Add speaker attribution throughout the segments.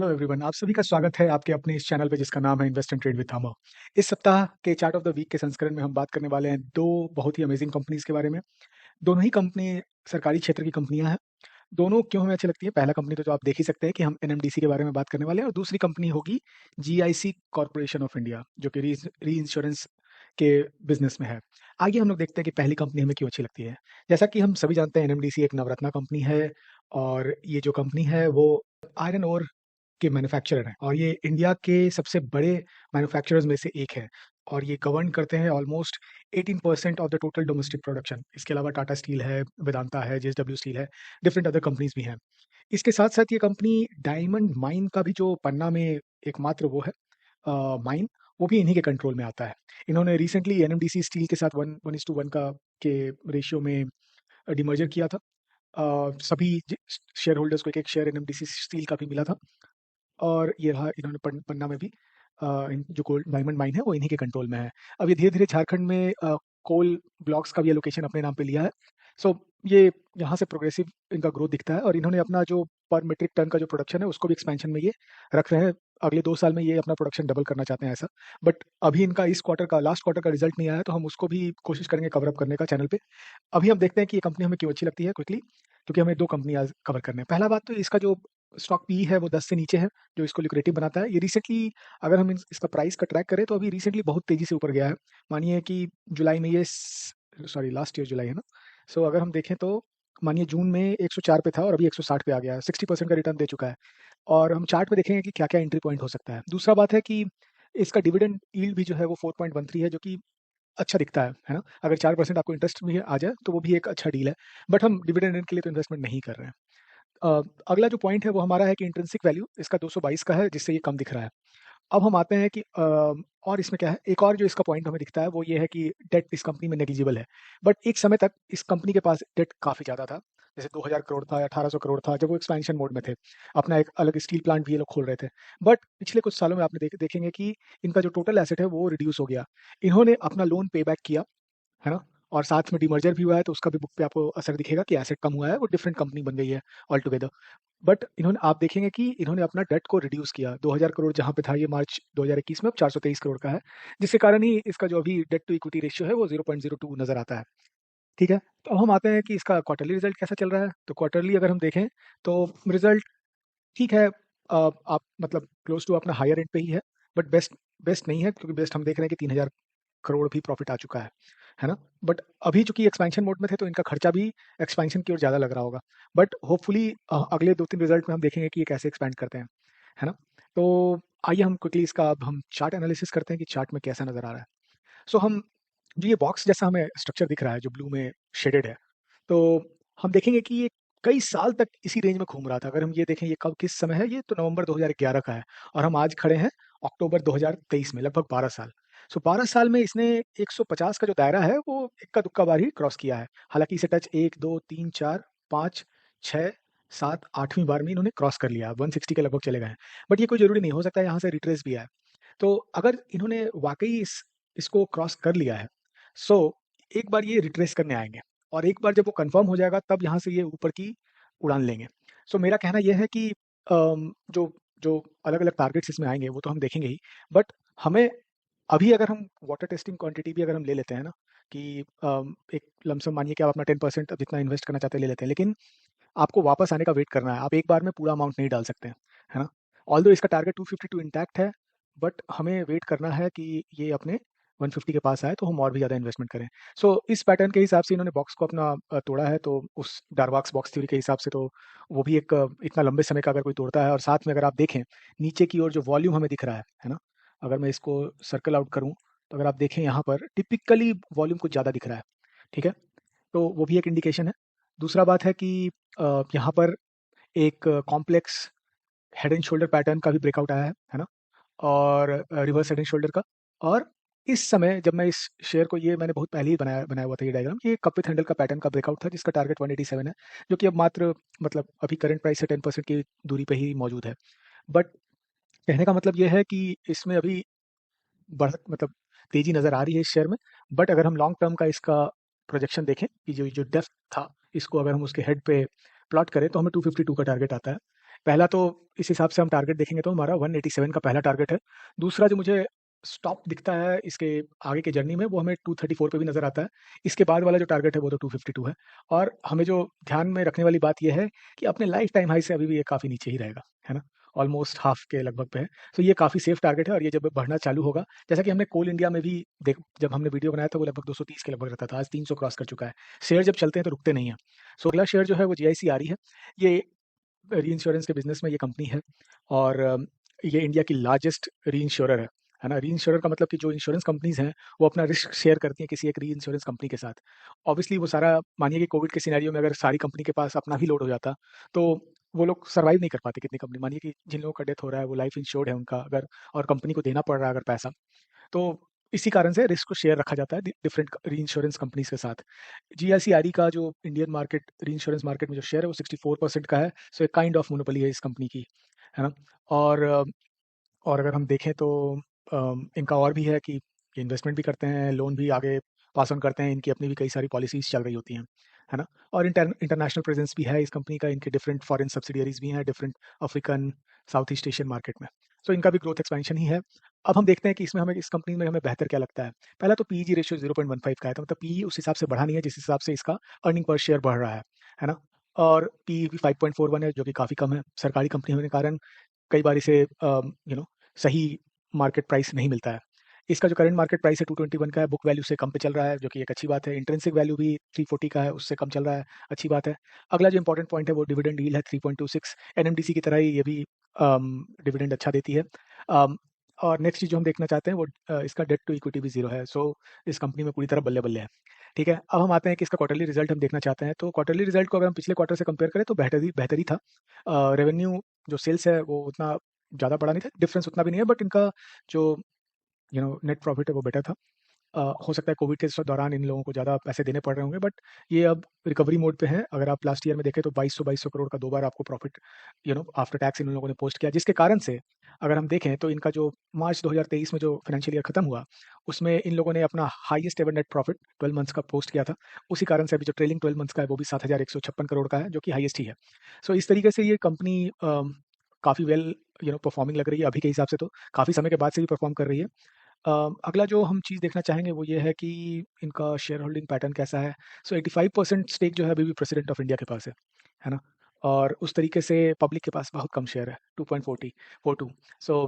Speaker 1: Hello everyone, आप सभी का स्वागत है आपके अपने इस चैनल पे जिसका नाम है इन्वेस्ट एंड ट्रेड विद थामो। इस सप्ताह के चार्ट ऑफ द वीक के संस्करण में हम बात करने वाले हैं दो बहुत ही अमेजिंग कंपनीज के बारे में। दोनों ही कंपनी सरकारी क्षेत्र की कंपनियां हैं। दोनों क्यों हमें अच्छी लगती है? पहला कंपनी तो जो आप देख ही सकते हैं कि हम एनएमडीसी के बारे में बात करने वाले हैं, और दूसरी कंपनी होगी जीआईसी कॉर्पोरेशन ऑफ इंडिया, जो कि री इंश्योरेंस के बिजनेस में है। आगे हम लोग देखते हैं कि पहली कंपनी हमें क्यों अच्छी लगती है। जैसा कि हम सभी जानते हैं, एनएमडीसी एक नवरत्ना कंपनी है, और ये जो कंपनी है वो आयरन ओर के मैन्युफैक्चरर हैं, और ये इंडिया के सबसे बड़े मैन्युफैक्चरर्स में से एक है, और ये गवर्न करते हैं almost 18% of the total domestic production. इसके अलावा टाटा स्टील है, वेदांता है, जेएसडब्ल्यू स्टील है, डिफरेंट अदर कंपनीज भी हैं। इसके साथ साथ ये कंपनी डायमंड माइन का भी जो पन्ना में एकमात्र वो है माइन, वो भी इन्हीं के कंट्रोल में आता है। इन्होंने रिसेंटली एनएमडीसी स्टील के साथ 1:1 का के रेशियो में डिमर्जर किया था। सभी शेयर होल्डर्स को एक एक शेयर एनएमडीसी स्टील का भी मिला था, और ये रहा इन्होंने पन्ना में भी जो गोल्ड डायमंड माइन है वो इन्हीं के कंट्रोल में है। अब ये धीरे-धीरे झारखंड में कोल ब्लॉक्स का भी एलोकेशन अपने नाम पे लिया है। सो ये यहाँ से प्रोग्रेसिव इनका ग्रोथ दिखता है, और इन्होंने अपना जो पर मेट्रिक टन का जो प्रोडक्शन है उसको भी एक्सपेंशन में ये रख रहे हैं। अगले 2 साल में ये अपना प्रोडक्शन डबल करना चाहते हैं ऐसा। बट अभी इनका इस क्वार्टर का लास्ट क्वार्टर का रिजल्ट नहीं आया है, तो हम उसको भी कोशिश करेंगे कवर अप करने का चैनल पे। अभी हम देखते हैं कि ये कंपनी हमें क्यों अच्छी लगती है क्विकली, क्योंकि हमें 2 कंपनी आज कवर करने हैं। पहला बात तो इसका जो स्टॉक पी है वो 10 से नीचे है, जो इसको लिक्रेटिव बनाता है। ये रिसेंटली अगर हम इसका प्राइस का ट्रैक करें तो अभी रिसेंटली बहुत तेजी से ऊपर गया है। मानिए कि जुलाई में ये सॉरी लास्ट ईयर जुलाई है ना। सो अगर हम देखें तो मानिए जून में 104 पे था और अभी 160 पे आ गया है, 60% का रिटर्न दे चुका है। और हम चार्ट पे देखेंगे कि क्या क्या एंट्री पॉइंट हो सकता है। दूसरा बात है कि इसका डिविडेंड यील्ड भी जो है वो 4.13 है, जो कि अच्छा दिखता है ना? अगर 4% आपको इंटरेस्ट भी आ जाए तो वो भी एक अच्छा डील है। बट हम डिविडेंड के लिए तो इन्वेस्टमेंट नहीं कर रहे हैं। अगला जो पॉइंट है वो हमारा है कि इंट्रिंसिक वैल्यू इसका 222 का है, जिससे ये कम दिख रहा है। अब हम आते हैं कि और इसमें क्या है, एक और जो इसका पॉइंट हमें दिखता है वो ये है कि डेट इस कंपनी में नेग्लिजिबल है। बट एक समय तक इस कंपनी के पास डेट काफ़ी ज़्यादा था। जैसे 2000 करोड़ था या 1800 करोड़ था, जब वो एक्सपेंशन मोड में थे। अपना एक अलग स्टील प्लांट भी ये लोग खोल रहे थे। बट पिछले कुछ सालों में आपने देखेंगे कि इनका जो टोटल एसेट है वो रिड्यूस हो गया। इन्होंने अपना लोन पे बैक किया, है ना? और साथ में डिमर्जर भी हुआ है, तो उसका भी बुक पे आपको असर दिखेगा कि एसेट कम हुआ है, वो डिफरेंट कंपनी बन गई है ऑल टुगेदर। बट इन्होंने आप देखेंगे कि इन्होंने अपना डेट को रिड्यूस किया। 2000 करोड़ जहाँ पे था ये मार्च 2021 में, अब 423 करोड़ का है, जिसके कारण ही इसका जो अभी डेट टू इक्विटी रेशियो है वो 0.02 नज़र आता है। ठीक है? तो अब हम आते हैं कि इसका क्वार्टरली रिजल्ट कैसा चल रहा है। तो क्वार्टरली अगर हम देखें तो रिजल्ट ठीक है। आप मतलब क्लोज टू अपना हायर एंड पे ही है, बट बेस्ट बेस्ट नहीं है, क्योंकि बेस्ट हम देख रहे हैं कि 3000 करोड़ भी प्रॉफिट आ चुका है ना? बट अभी चूँकि एक्सपेंशन मोड में थे तो इनका खर्चा भी एक्सपेंशन की ओर ज़्यादा लग रहा होगा। बट होपफुली अगले 2-3 रिजल्ट में हम देखेंगे कि ये कैसे एक्सपैंड करते हैं, है ना? तो आइए हम क्विकली इसका अब हम चार्ट एनालिसिस करते हैं कि चार्ट में कैसा नज़र आ रहा है। सो हम जो ये बॉक्स जैसा हमें स्ट्रक्चर दिख रहा है जो ब्लू में शेडेड है, तो हम देखेंगे कि ये कई साल तक इसी रेंज में घूम रहा था। अगर हम ये देखें ये कब किस समय है, ये तो नवंबर 2011 का है, और हम आज खड़े हैं अक्टूबर 2023 में, लगभग 12 साल। सो 12 साल में इसने 150 का जो दायरा है वो इक्का-दुक्का बार ही क्रॉस किया है। हालाँकि इसे टच 1, 2, 3, 4, 5, 6, 7, 8वीं बार में इन्होंने क्रॉस कर लिया, 160 के लगभग चले गए हैं। बट ये कोई ज़रूरी नहीं, हो सकता है यहाँ से रिट्रेस भी आए। तो अगर इन्होंने वाक़ई इसको क्रॉस कर लिया है, सो एक बार ये रिट्रेस करने आएँगे, और एक बार जब वो कंफर्म हो जाएगा तब यहाँ से ये ऊपर की उड़ान लेंगे। सो मेरा कहना ये है कि जो जो अलग-अलग टारगेट्स इसमें आएँगे वो तो हम देखेंगे ही, बट हमें अभी अगर हम वाटर टेस्टिंग क्वांटिटी भी अगर हम ले लेते हैं ना, कि एक लमसम मानिए कि आप अपना 10% जितना इन्वेस्ट करना चाहते हैं ले लेते हैं, लेकिन आपको वापस आने का वेट करना है। आप एक बार में पूरा अमाउंट नहीं डाल सकते हैं, है ना? ऑल्दो इसका टारगेट 252 इंटैक्ट है, बट हमें वेट करना है कि ये अपने 150 के पास आए तो हम और भी ज़्यादा इन्वेस्टमेंट करें। सो इस पैटर्न के हिसाब से इन्होंने बॉक्स को अपना तोड़ा है, तो उस डारवाक्स बॉक्स थ्योरी के हिसाब से तो वो भी एक इतना लंबे समय का अगर कोई तोड़ता है, और साथ में अगर आप देखें नीचे की ओर जो वॉल्यूम हमें दिख रहा है ना? अगर मैं इसको सर्कल आउट करूँ, तो अगर आप देखें यहाँ पर टिपिकली वॉल्यूम कुछ ज़्यादा दिख रहा है, ठीक है? तो वो भी एक इंडिकेशन है। दूसरा बात है कि यहाँ पर एक complex head and shoulder pattern का भी ब्रेकआउट आया है ना? और रिवर्स हेड एंड शोल्डर का। और इस समय जब मैं इस शेयर को, ये मैंने बहुत पहले ही बनाया बनाया हुआ था ये डायग्राम, ये कप विथ हैंडल का पैटर्न का ब्रेकआउट था, जिसका टारगेट 187 है, जो कि अब मात्र मतलब अभी करंट प्राइस से 10% की दूरी पे ही मौजूद है। बट कहने का मतलब ये है कि इसमें अभी बढ़त मतलब तेज़ी नज़र आ रही है इस शेयर में। बट अगर हम लॉन्ग टर्म का इसका प्रोजेक्शन देखें कि जो जो डेप्थ था, इसको अगर हम उसके हेड पे प्लॉट करें तो हमें 252 का टारगेट आता है। पहला तो इस हिसाब से हम टारगेट देखेंगे तो हमारा 187 का पहला टारगेट है। दूसरा जो मुझे स्टॉप दिखता है इसके आगे की जर्नी में वो हमें 234 पे भी नज़र आता है। इसके बाद वाला जो टारगेट है वो तो 252 है और हमें जो ध्यान में रखने वाली बात ये है कि अपने लाइफ टाइम हाई से अभी भी ये काफ़ी नीचे ही रहेगा, है ना? ऑलमोस्ट हाफ के लगभग पे है। तो ये काफ़ी सेफ टारगेट है और ये जब बढ़ना चालू होगा, जैसा कि हमने कोल इंडिया में भी देख जब हमने वीडियो बनाया था वो लगभग 230 के लगभग रहता था, आज 300 क्रॉस कर चुका है। शेयर जब चलते हैं तो रुकते नहीं हैं। सो अगला शेयर जो है वो जीआईसी आ रही है। ये री-इंश्योरेंस के बिज़नेस में ये कंपनी है और ये इंडिया की लार्जेस्ट री-इंश्योरर है ना? री-इंश्योरर का मतलब कि जो इंश्योरेंस कंपनीज़ हैं, वो अपना रिस्क शेयर करती हैं किसी एक री-इंश्योरेंस कंपनी के साथ। ऑब्वियसली वो सारा मानिए कि कोविड के सिनेरियो में अगर सारी कंपनी के पास अपना ही लोड हो जाता, तो वो लोग सर्वाइव नहीं कर पाते कितनी कंपनी। मानिए कि जिन लोगों का डेथ हो रहा है, वो लाइफ इंश्योर्ड है उनका अगर और कंपनी को देना पड़ रहा है अगर पैसा, तो इसी कारण से रिस्क को शेयर रखा जाता है डिफरेंट री-इंश्योरेंस कंपनीज़ के साथ। जीएलसी का जो इंडियन मार्केट री-इंश्योरेंस मार्केट में जो शेयर है वो 64% का है, सो एक काइंड ऑफ मोनोपोली है इस कंपनी की, है ना? और और अगर हम देखें तो इनका और भी है कि ये इन्वेस्टमेंट भी करते हैं, लोन भी आगे पास ऑन करते हैं, इनकी अपनी भी कई सारी पॉलिसीज़ चल रही होती हैं, है ना? और इंटरनेशनल प्रेज़ेंस भी है इस कंपनी का, इनके डिफरेंट फॉरेन सब्सिडियरीज़ भी हैं, different African, south east Asian market में। सो इनका भी ग्रोथ एक्सपेंशन ही है। अब हम देखते हैं कि इसमें हमें इस कंपनी में हमें बेहतर क्या लगता है। पहला तो पीई रेशियो 0.15 का है, तो मतलब पीई उस हिसाब से बढ़ा नहीं है जिस हिसाब से इसका अर्निंग पर शेयर बढ़ रहा है ना? और पीई भी 5.41 है जो कि काफ़ी कम है। सरकारी कंपनी होने के कारण कई बार इसे सही मार्केट प्राइस नहीं मिलता है। इसका जो करंट मार्केट प्राइस है 221 का है, बुक वैल्यू से कम पे चल रहा है जो कि एक अच्छी बात है। इंट्रिंसिक वैल्यू भी 340 का है, उससे कम चल रहा है, अच्छी बात है। अगला जो इंपॉर्टेंट पॉइंट है वो डिविडेंड यील्ड है 3.26। एनएमडीसी की तरह ही ये भी डिविडेंड अच्छा देती है। अम, और नेक्स्ट चीज़ जो हम देखना चाहते हैं वो इसका डेट टू इक्विटी भी 0 है। सो इस कंपनी में पूरी तरह बल्ले-बल्ले है। ठीक है? अब हम आते हैं कि इसका क्वार्टरली रिज़ल्ट हम देखना चाहते हैं। तो क्वार्टरली रिज़ल्ट को अगर हम पिछले क्वार्टर से कंपेयर करें तो बेहतर ही था। रेवेन्यू जो सेल्स है वो उतना ज़्यादा बड़ा नहीं था, डिफरेंस उतना भी नहीं है बट इनका जो नेट प्रॉफिट है वो बेटर था। हो सकता है कोविड के दौरान इन लोगों को ज़्यादा पैसे देने पड़ रहे होंगे बट ये अब रिकवरी मोड पे हैं। अगर आप लास्ट ईयर में देखें तो 2200 करोड़ का 2 बार आपको प्रॉफिट आफ्टर टैक्स इन लोगों ने पोस्ट किया, जिसके कारण से अगर हम देखें तो इनका जो मार्च 2023 में जो फाइनेंशियल ईयर खत्म हुआ, उसमें इन लोगों ने अपना highest ever net profit 12 months का पोस्ट किया था। उसी कारण से अभी जो ट्रेलिंग 12 मंथ्स का है वो भी 7156 करोड़ का है जो कि हाईएस्ट ही है। सो इस तरीके से ये कंपनी काफ़ी वेल परफॉर्मिंग लग रही है अभी के हिसाब से, तो काफ़ी समय के बाद से भी परफॉर्म कर रही है। अगला जो हम चीज़ देखना चाहेंगे वो ये है कि इनका शेयर होल्डिंग पैटर्न कैसा है। सो 85% स्टेक जो है अभी भी प्रेसिडेंट ऑफ इंडिया के पास है ना? और उस तरीके से पब्लिक के पास बहुत कम शेयर है, 2.42। सो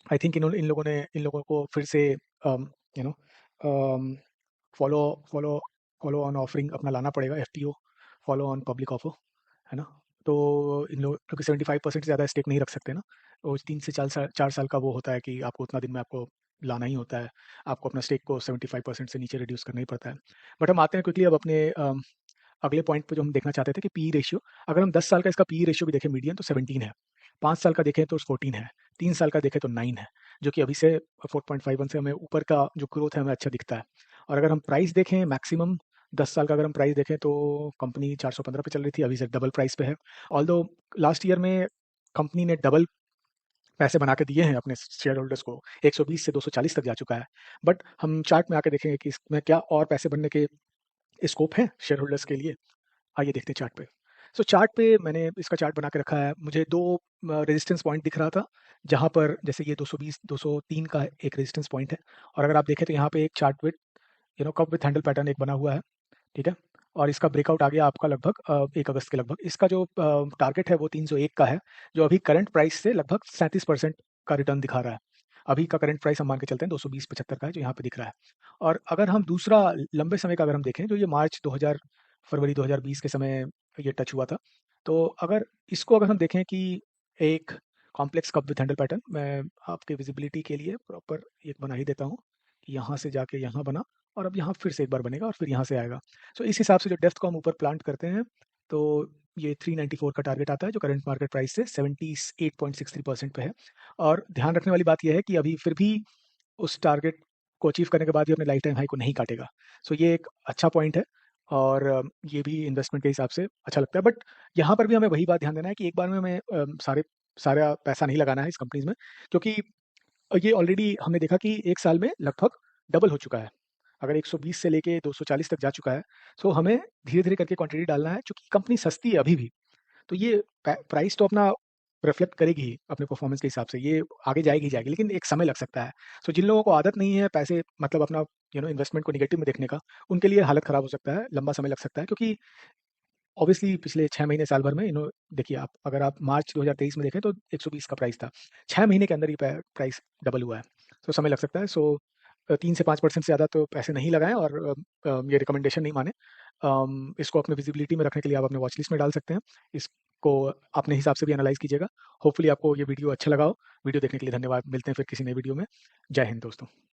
Speaker 1: आई थिंक इन लोगों ने इन लोगों को फिर से you know um, follow follow follow on offering अपना लाना पड़ेगा, FPO, follow on public offer, है ना? तो इन लोग क्योंकि 75% से ज़्यादा स्टेक नहीं रख सकते ना, वो 3 से 4 साल का वो होता है कि आपको उतना दिन में आपको लाना ही होता है। आपको अपना स्टेक को 75% से नीचे रिड्यूस करना ही पड़ता है। बट हम आते हैं क्विकली अब अपने अगले पॉइंट पे जो हम देखना चाहते थे कि पीई रेशियो। अगर हम 10 साल का इसका पीई रेशियो भी देखें मीडियन तो 17 है। 5 साल का देखें तो 14 है। 3 साल का देखें तो 9 है, जो कि अभी से 4.51 से हमें ऊपर का जो ग्रोथ है हमें अच्छा दिखता है। और अगर हम प्राइस देखें मैक्सिमम 10 साल का अगर हम प्राइस देखें तो कंपनी 415 पे चल रही थी, अभी से डबल प्राइस पे है। ऑल्दो लास्ट ईयर में कंपनी ने डबल पैसे बना के दिए हैं अपने शेयर होल्डर्स को, 120 से 240 तक जा चुका है। बट हम चार्ट में आके देखेंगे कि इसमें क्या और पैसे बनने के स्कोप है शेयर होल्डर्स के लिए। आइए देखते हैं चार्ट पे। सो चार्ट पे मैंने इसका चार्ट बना के रखा है। मुझे 2 रेजिस्टेंस पॉइंट दिख रहा था, जहाँ पर जैसे ये 220 203 का एक रेजिस्टेंस पॉइंट है और अगर आप देखें तो यहाँ पे एक chart with cup with handle pattern एक बना हुआ है, ठीक है? और इसका ब्रेकआउट आ गया आपका लगभग 1 अगस्त के लगभग। इसका जो टारगेट है वो 301 का है, जो अभी करंट प्राइस से लगभग 37% का रिटर्न दिखा रहा है। अभी का करंट प्राइस हम मान के चलते हैं 220.75 का है जो यहाँ पे दिख रहा है। और अगर हम दूसरा लंबे समय का अगर हम देखें, जो ये मार्च 2000 फरवरी 2020 के समय ये टच हुआ था। तो अगर हम देखें कि एक complex cup with handle pattern, मैं आपके विजिबिलिटी के लिए प्रॉपर एक बना ही देता हूँ कि यहाँ से जाके यहाँ बना और अब यहाँ फिर से एक बार बनेगा और फिर यहाँ से आएगा। सो इस हिसाब से जो डेप्थ को हम ऊपर प्लांट करते हैं तो ये 394 का टारगेट आता है जो करंट मार्केट प्राइस से 78.63% पे है। और ध्यान रखने वाली बात यह है कि अभी फिर भी उस टारगेट को अचीव करने के बाद भी अपने लाइफ टाइम हाई को नहीं काटेगा। सो ये एक अच्छा पॉइंट है और ये भी इन्वेस्टमेंट के हिसाब से अच्छा लगता है। बट यहाँ पर भी हमें वही बात ध्यान देना है कि एक बार में हमें सारा पैसा नहीं लगाना है इस कंपनीज में, क्योंकि ये ऑलरेडी हमने देखा कि 1 साल में लगभग डबल हो चुका है। अगर 120 से लेके 240 तक जा चुका है, सो हमें धीरे-धीरे करके क्वांटिटी डालना है, चूँकि कंपनी सस्ती है अभी भी। तो ये प्राइस तो अपना रिफ्लेक्ट करेगी ही अपने परफॉर्मेंस के हिसाब से, ये आगे जाएगी ही जाएगी, लेकिन एक समय लग सकता है। सो जिन लोगों को आदत नहीं है पैसे मतलब अपना इन्वेस्टमेंट को नेगेटिव में देखने का, उनके लिए हालत खराब हो सकता है, लंबा समय लग सकता है, क्योंकि ऑब्वियसली पिछले 6 महीने साल भर में देखिए आप अगर आप मार्च 2023 में देखें तो 120 का प्राइस था। 6 महीने के अंदर ही प्राइस डबल हुआ है। तो समय लग सकता है। सो 3 से 5% से ज़्यादा तो पैसे नहीं लगाएँ और ये रिकमेंडेशन नहीं मानें। इसको अपने विज़िबिलिटी में रखने के लिए आप अपने वॉच लिस्ट में डाल सकते हैं। इसको अपने हिसाब से भी एनालाइज़ कीजिएगा। होपफुली आपको ये वीडियो अच्छा लगा हो। वीडियो देखने के लिए धन्यवाद। मिलते हैं फिर किसी नई वीडियो में। जय हिंद दोस्तों।